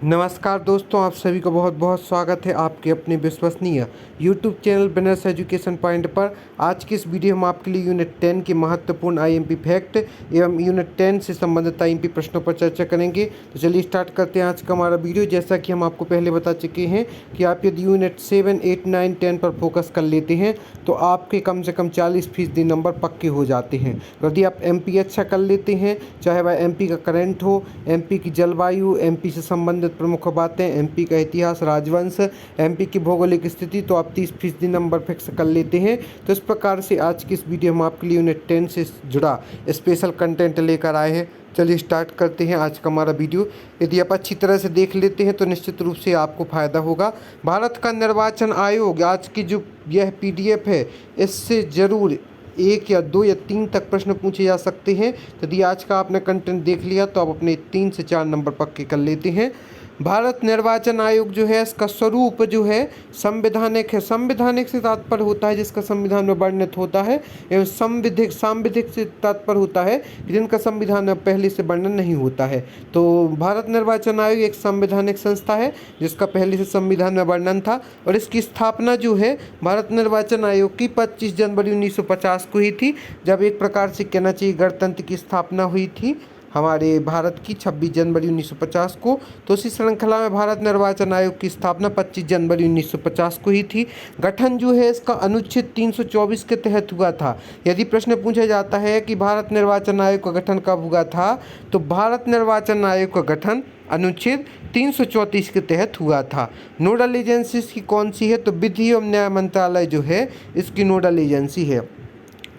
नमस्कार दोस्तों, आप सभी का बहुत बहुत स्वागत है आपके अपने विश्वसनीय YouTube channel winners education point पर। आज की इस वीडियो में आपके लिए यूनिट 10 के महत्वपूर्ण आईएमपी फैक्ट एवं यूनिट 10 से संबंधित आईएमपी प्रश्नों पर चर्चा करेंगे। तो चलिए स्टार्ट करते हैं आज का हमारा वीडियो। जैसा कि हम आपको पहले बता चुके हैं कि आप यदि यूनिट 7, 8, 9, 10 पर फोकस कर लेते हैं तो आपके कम से कम 40% नंबर पक्के हो जाते हैं। यदि आप एमपी अच्छा कर लेते हैं, चाहे वह एमपी का करंट हो, एमपी की जलवायु, एमपी से संबंधित प्रमुख बातें, एमपी का इतिहास, राजवंश, एमपी की भौगोलिक स्थिति, तो आप 30% नंबर फिक्स कर लेते हैं। तो इस प्रकार से आज की इस वीडियो में आपके लिए यूनिट 10 से जुड़ा स्पेशल कंटेंट लेकर आए हैं। चलिए स्टार्ट करते हैं आज का हमारा वीडियो। यदि आप अच्छी तरह से देख लेते हैं तो निश्चित रूप से आपको फ़ायदा होगा। भारत का निर्वाचन आयोग, आज की जो यह पीडीएफ है, इससे ज़रूर 1 या 2 या 3 तक प्रश्न पूछे जा सकते हैं। यदि आज का आपने कंटेंट देख लिया तो आप अपने 3 से 4 नंबर पक्के कर लेते हैं। भारत निर्वाचन आयोग जो है, इसका स्वरूप जो है संवैधानिक है। संवैधानिक से तात्पर्य होता है जिसका संविधान में वर्णित होता है, एवं सांविधिक से तात्पर्य होता है जिनका संविधान में पहले से वर्णन नहीं होता है। तो भारत निर्वाचन आयोग एक संवैधानिक संस्था है जिसका पहले से संविधान में वर्णन था, और इसकी स्थापना जो है भारत निर्वाचन आयोग की 25 जनवरी 1950 को ही थी, जब एक प्रकार से कहना चाहिए गणतंत्र की स्थापना हुई थी हमारे भारत की 26 जनवरी 1950 को। तो इसी श्रृंखला में भारत निर्वाचन आयोग की स्थापना 25 जनवरी 1950 को ही थी। गठन जो है इसका अनुच्छेद 324 के तहत हुआ था। यदि प्रश्न पूछा जाता है कि भारत निर्वाचन आयोग का गठन कब हुआ था, तो भारत निर्वाचन आयोग का गठन अनुच्छेद 334 के तहत हुआ था। नोडल एजेंसी इसकी कौन सी है, तो विधि एवं न्याय मंत्रालय जो है इसकी नोडल एजेंसी है।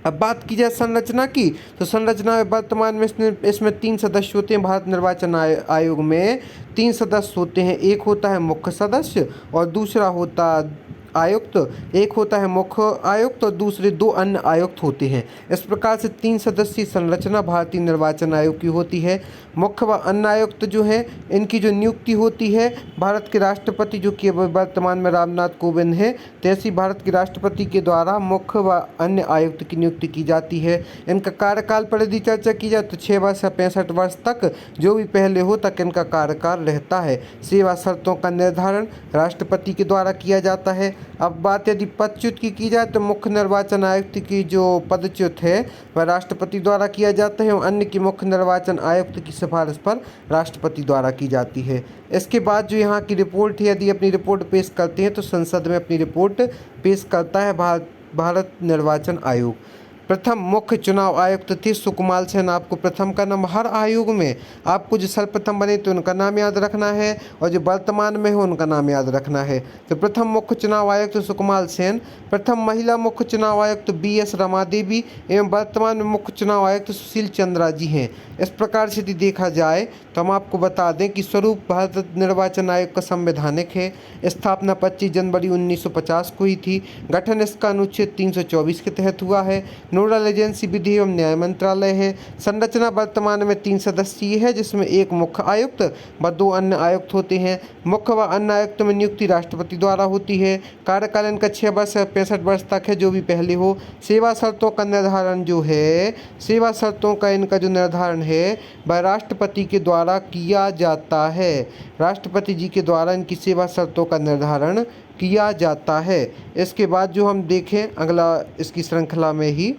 अब बात की जाए संरचना की, तो संरचना में वर्तमान में इसमें 3 सदस्य होते हैं। भारत निर्वाचन आयोग में 3 सदस्य होते हैं। एक होता है मुख्य सदस्य और दूसरा होता आयुक्त। एक होता है मुख्य आयुक्त और दूसरे 2 अन्य आयुक्त होते हैं। इस प्रकार से 3 सदस्यीय संरचना भारतीय निर्वाचन आयोग की होती है। मुख्य व अन्य आयुक्त जो है, इनकी जो नियुक्ति होती है भारत के राष्ट्रपति, जो कि वर्तमान में रामनाथ कोविंद है, तैसी भारत के राष्ट्रपति के द्वारा मुख्य व अन्य आयुक्त की नियुक्ति की जाती है। इनका कार्यकाल पर यदि चर्चा की जाए तो 6 वर्ष या 65 वर्ष तक, जो भी पहले हो तक इनका कार्यकाल रहता है। सेवा शर्तों का निर्धारण राष्ट्रपति के द्वारा किया जाता है। अब बात यदि पदच्युत की जाए तो मुख्य निर्वाचन आयुक्त की जो पदच्युत है वह राष्ट्रपति द्वारा किया जाता है, और अन्य की मुख्य निर्वाचन आयुक्त की सिफारिश पर राष्ट्रपति द्वारा की जाती है। इसके बाद जो यहाँ की रिपोर्ट है, यदि अपनी रिपोर्ट पेश करते हैं तो संसद में अपनी रिपोर्ट पेश करता है भारत निर्वाचन आयोग। प्रथम मुख्य चुनाव आयुक्त थे सुकुमार सेन। आपको प्रथम का नाम, हर आयोग में आपको जो सर्वप्रथम बने तो उनका नाम याद रखना है, और जो वर्तमान में हो उनका नाम याद रखना है। तो प्रथम मुख्य चुनाव आयुक्त सुकुमार सेन, प्रथम महिला मुख्य चुनाव आयुक्त BS रमा देवी, एवं वर्तमान में मुख्य चुनाव आयुक्त सुशील चंद्रा जी हैं। इस प्रकार से यदि देखा जाए तो हम आपको बता दें कि स्वरूप भारत निर्वाचन आयोग का संवैधानिक है। स्थापना 25 जनवरी 1950 को ही थी। गठन इसका अनुच्छेद 324 के तहत हुआ है। नोडल एजेंसी विधि एवं न्याय मंत्रालय है। संरचना वर्तमान में 3 सदस्यीय है, जिसमें एक मुख्य आयुक्त व 2 अन्य आयुक्त होते हैं। मुख्य व अन्य आयुक्त में नियुक्ति राष्ट्रपति द्वारा होती है। कार्यकाल इनका 6 वर्ष या 65 वर्ष तक है, जो भी पहले हो। सेवा शर्तों का निर्धारण जो है, सेवा शर्तों का इनका जो निर्धारण है वह राष्ट्रपति के द्वारा किया जाता है। राष्ट्रपति जी के द्वारा इनकी सेवा शर्तों का निर्धारण किया जाता है। इसके बाद जो हम देखें अगला इसकी श्रृंखला में ही,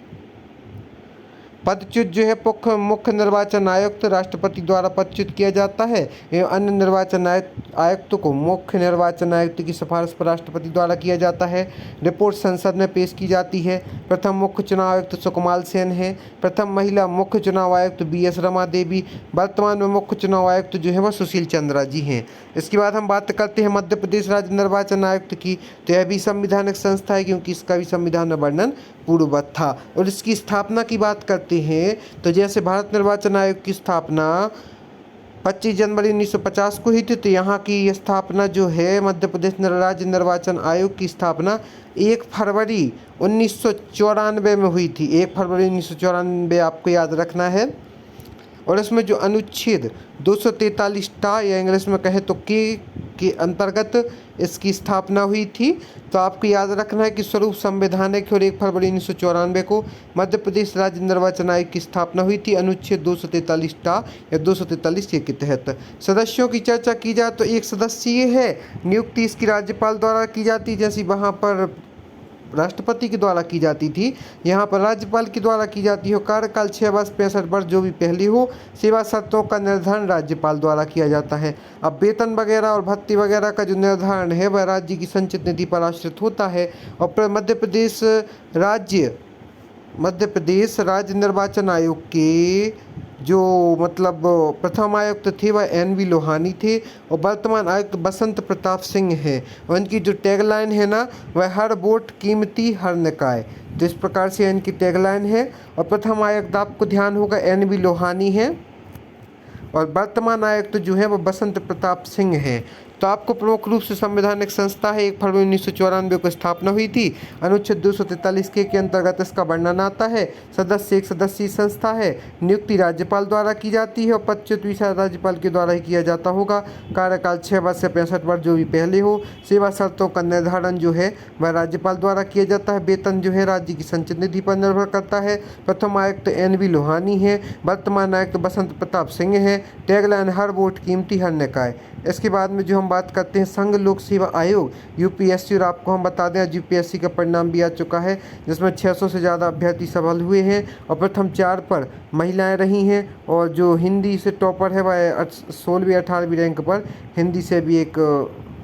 पदच्युत जो है मुख्य निर्वाचन आयुक्त राष्ट्रपति द्वारा पदच्युत किया जाता है, एवं अन्य निर्वाचन आयुक्त को मुख्य निर्वाचन आयुक्त की सिफारिश पर राष्ट्रपति द्वारा किया जाता है। रिपोर्ट संसद में पेश की जाती है। प्रथम मुख्य चुनाव आयुक्त सुकुमार सेन है। प्रथम महिला मुख्य चुनाव आयुक्त BS रमा देवी। वर्तमान में मुख्य चुनाव आयुक्त जो है वह सुशील चंद्रा जी हैं। इसके बाद हम बात करते हैं मध्य प्रदेश राज्य निर्वाचन आयुक्त की। तो यह भी संवैधानिक संस्था है, क्योंकि इसका भी संविधान में वर्णन पूर्ववत था। और इसकी स्थापना की बात करते हैं तो जैसे भारत निर्वाचन आयोग की स्थापना 25 जनवरी 1950 को हुई थी, तो यहाँ की स्थापना जो है मध्य प्रदेश राज्य निर्वाचन आयोग की स्थापना 1 फरवरी 1994 में हुई थी। 1 फरवरी 1994 आपको याद रखना है। और इसमें जो अनुच्छेद 243 या इंग्लिश में कहे तो के अंतर्गत इसकी स्थापना हुई थी। तो आपको याद रखना है कि स्वरूप संवैधानिक और 1 फरवरी 1994 को मध्य प्रदेश राज्य निर्वाचन आयोग की स्थापना हुई थी अनुच्छेद 243 या 243 के तहत। सदस्यों की चर्चा की जाए तो एक सदस्यीय है, नियुक्ति इसकी राज्यपाल द्वारा की जाती है, जैसे वहाँ पर राष्ट्रपति के द्वारा की जाती थी, यहाँ पर राज्यपाल के द्वारा की जाती हो। कार्यकाल 6 वर्ष 65 वर्ष जो भी पहली हो। सेवा शर्तों का निर्धारण राज्यपाल द्वारा किया जाता है। अब वेतन वगैरह और भत्ती वगैरह का जो निर्धारण है वह राज्य की संचित निधि पर आश्रित होता है। और मध्य प्रदेश राज्य निर्वाचन आयोग के जो मतलब प्रथम आयुक्त थे वह NV लोहानी थे और वर्तमान आयुक्त बसंत प्रताप सिंह हैं। और इनकी जो टैगलाइन है ना वह हर वोट कीमती हर निकाय, तो इस प्रकार से इनकी टैगलाइन है। और प्रथम आयुक्त आपको ध्यान होगा NV लोहानी है और वर्तमान आयुक्त जो है वो बसंत प्रताप सिंह हैं। तो आपको प्रमुख रूप से संवैधानिक संस्था है, 1 फरवरी 1994 को स्थापना हुई थी। अनुच्छेद 243 के अंतर्गत इसका वर्णन आता है। सदस्य एक सदस्यीय संस्था है, नियुक्ति राज्यपाल द्वारा की जाती है और 25वीं शायद राज्यपाल के द्वारा ही किया जाता होगा। कार्यकाल 6 वर्ष से 65 वर्ष जो भी पहले हो। सेवा शर्तों का निर्धारण जो है वह राज्यपाल द्वारा किया जाता है। वेतन जो है राज्य की संचित निधि पर निर्भर करता है। प्रथम आयुक्त NV लोहानी है, वर्तमान आयुक्त बसंत प्रताप सिंह है। टैगलाइन हर वोट कीमती हर निकाय। इसके बाद में जो हम बात करते हैं संघ लोक सेवा आयोग UPSC, और आपको हम बता दें UPSC का परिणाम भी आ चुका है जिसमें 600 से ज़्यादा अभ्यर्थी सफल हुए हैं और प्रथम 4 पर महिलाएं रही हैं। और जो हिंदी से टॉपर है वह 16वीं 18वीं रैंक पर हिंदी से भी एक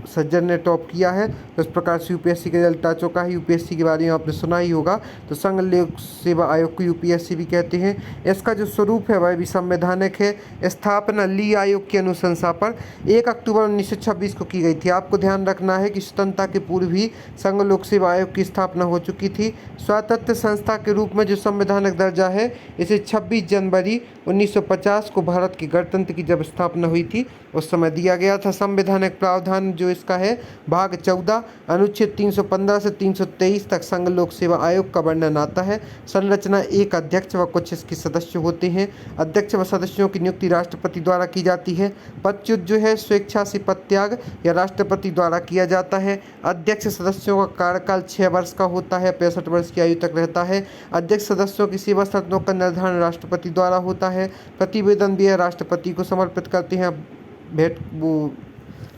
सज्जन ने टॉप किया है। तो इस प्रकार से UPSC का रिजल्ट आ चुका है। UPSC के बारे में आपने सुना ही होगा। तो संघ लोक सेवा आयोग को UPSC भी कहते हैं। इसका जो स्वरूप है वह भी संवैधानिक है। स्थापना ली आयोग की अनुशंसा पर 1 अक्टूबर 1926 को की गई थी। आपको ध्यान रखना है कि स्वतंत्रता के पूर्व ही संघ लोक सेवा आयोग की स्थापना हो चुकी थी। स्वायत्त संस्था के रूप में जो संवैधानिक दर्जा है इसे 26 जनवरी 1950 को भारत के गणतंत्र की जब स्थापना हुई थी उस समय दिया गया था। संवैधानिक प्रावधान जो इसका है भाग 14 अनुच्छेद 315 से 323 तक संघ लोक सेवा आयोग का वर्णन आता है। संरचना एक अध्यक्ष व कुछ इसके सदस्य होते हैं। अध्यक्ष व सदस्यों की नियुक्ति राष्ट्रपति द्वारा की जाती है। पदच्युत जो है स्वेच्छा से पदत्याग या राष्ट्रपति द्वारा किया जाता है। अध्यक्ष सदस्यों का कार्यकाल 6 वर्ष का होता है, 65 वर्ष की आयु तक रहता है। अध्यक्ष सदस्यों की सेवा शर्तों का निर्धारण राष्ट्रपति द्वारा होता है। प्रतिवेदन भी राष्ट्रपति को समर्पित करते हैं।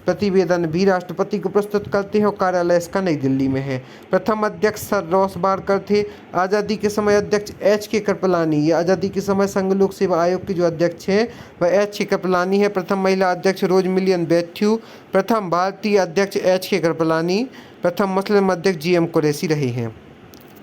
प्रतिवेदन भी राष्ट्रपति को प्रस्तुत करते हैं और कार्यालय इसका नई दिल्ली में है। प्रथम अध्यक्ष सर रॉसबारकर थे। आज़ादी के समय अध्यक्ष HK कृपलानी, ये आज़ादी के समय संघ लोक सेवा आयोग के जो अध्यक्ष हैं वह HK कृपलानी है। प्रथम महिला अध्यक्ष रोजमिलियन बैथ्यू। प्रथम भारतीय अध्यक्ष HK कृपलानी। प्रथम मुस्लिम अध्यक्ष GM कुरैशी रहे हैं।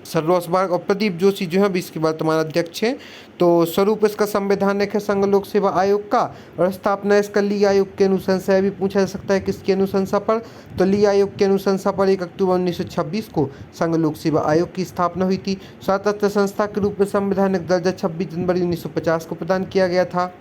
सर रॉसबार्ग और प्रदीप जोशी जो है अभी इसके वर्तमान अध्यक्ष हैं। तो स्वरूप इसका संवैधानिक है संघ लोक सेवा आयोग का। और स्थापना इसका ली आयोग के अनुशंसा भी पूछा जा सकता है किसकी अनुशंसा पर, तो ली आयोग के अनुशंसा पर 1 अक्टूबर 1926 को संघ लोक सेवा आयोग की स्थापना हुई थी। स्वायत्त संस्था के रूप में संवैधानिक दर्जा 26 जनवरी 1950 को प्रदान किया गया था।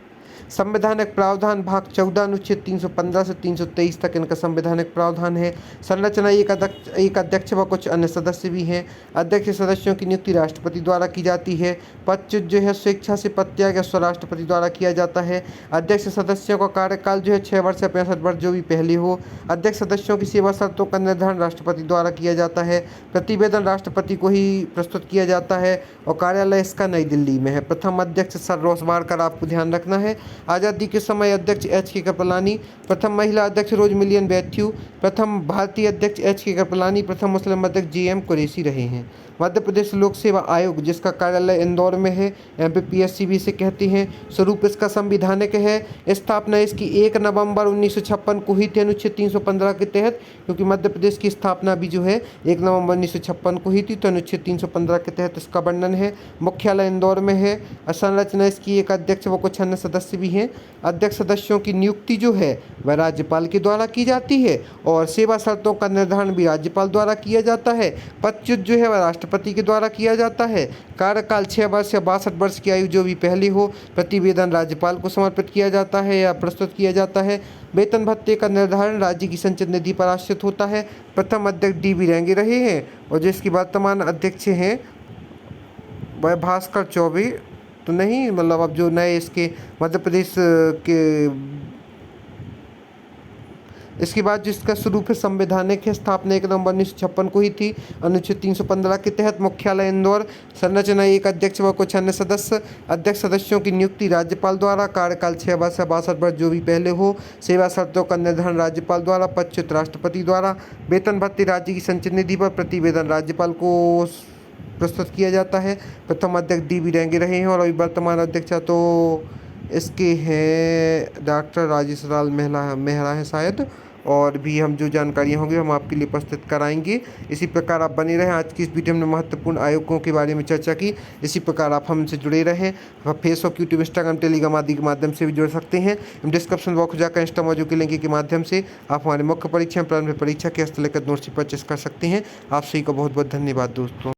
संवैधानिक प्रावधान भाग 14 अनुच्छेद 315 से 323 तक इनका संवैधानिक प्रावधान है। संरचना एक अध्यक्ष व कुछ अन्य सदस्य भी हैं। अध्यक्ष सदस्यों की नियुक्ति राष्ट्रपति द्वारा की जाती है। पदच्युत जो है स्वेच्छा से पदत्याग या स्वराष्ट्रपति द्वारा किया जाता है। अध्यक्ष सदस्यों का कार्यकाल जो है 6 वर्ष या 65 वर्ष जो भी पहले हो। अध्यक्ष सदस्यों की सेवा शर्तों का निर्धारण राष्ट्रपति द्वारा किया जाता है। प्रतिवेदन राष्ट्रपति को ही प्रस्तुत किया जाता है और कार्यालय इसका नई दिल्ली में है। प्रथम अध्यक्ष सर रॉसबारकर, आपको ध्यान रखना है। आज़ादी के समय अध्यक्ष HK कृपलानी। प्रथम महिला अध्यक्ष रोजमिलियन बैथ्यू। प्रथम भारतीय अध्यक्ष HK कृपलानी। प्रथम मुस्लिम अध्यक्ष GM कुरैशी रहे हैं। मध्य प्रदेश लोक सेवा आयोग जिसका कार्यालय इंदौर में है, MPPSC भी इसे कहते हैं। स्वरूप इसका संवैधानिक है। स्थापना इसकी 1 नवंबर 1956 को हुई थी अनुच्छेद 315 के तहत, क्योंकि मध्य प्रदेश की स्थापना भी जो है 1 नवंबर 1956 को हुई थी, तो अनुच्छेद 315 के तहत इसका वर्णन है। मुख्यालय इंदौर में है। संरचना इसकी एक अध्यक्ष व कुछ अन्य सदस्य भी हैं। अध्यक्ष सदस्यों की नियुक्ति जो है वह राज्यपाल के द्वारा की जाती है और सेवा शर्तों का निर्धारण भी राज्यपाल द्वारा किया जाता है। पदच्युत जो है वह राष्ट्रपति के द्वारा किया जाता है। कार्यकाल 6 वर्ष या 62 वर्ष की आयु जो भी पहले हो। प्रतिवेदन राज्यपाल को समर्पित किया जाता है या प्रस्तुत किया जाता है। वेतन भत्ते का निर्धारण राज्य की संचित निधि पर आश्रित होता है। प्रथम अध्यक्ष DB रेंगे रहे हैं और जिसके वर्तमान अध्यक्ष हैं वह भास्कर चौबे तो नहीं, मतलब अब जो नए इसके मध्य प्रदेश के इसके बाद जिसका स्वरूप है संवैधानिक है, स्थापना 1 नवंबर 1956 को ही थी। अनुच्छेद 315 के तहत मुख्यालय इंदौर। संरचना 1 अध्यक्ष व कुछ अन्य सदस्य। अध्यक्ष सदस्यों की नियुक्ति राज्यपाल द्वारा। कार्यकाल 6 वर्ष या 62 वर्ष जो भी पहले हो। सेवा शर्तों का निर्धारण राज्यपाल द्वारा। पदच्युत राष्ट्रपति द्वारा। वेतन भत्ते राज्य की संचित निधि पर प्रतिवेदन राज्यपाल को प्रस्तुत किया जाता है। प्रथम अध्यक्ष डी.वी. रेंगे रहे हैं और अभी वर्तमान अध्यक्ष तो इसके हैं डॉक्टर राजेश लाल मेहरा है शायद। और भी हम जो जानकारियाँ होंगी हम आपके लिए उपस्थित कराएंगे। इसी प्रकार आप बने रहें। आज की इस वीडियो में महत्वपूर्ण आयोगों के बारे में चर्चा की। इसी प्रकार आप हमसे जुड़े रहें। आप फेसबुक, यूट्यूब, इंस्टाग्राम, टेलीग्राम आदि के माध्यम से भी जुड़ सकते हैं। डिस्क्रिप्शन बॉक्स में जाकर इंस्टा मौजूद के लिंक के माध्यम से आप हमारे मुख्य परीक्षा प्रारंभिक परीक्षा के हस्तलिखित नोट्स परचेस कर सकते हैं। आप सभी को बहुत बहुत धन्यवाद दोस्तों।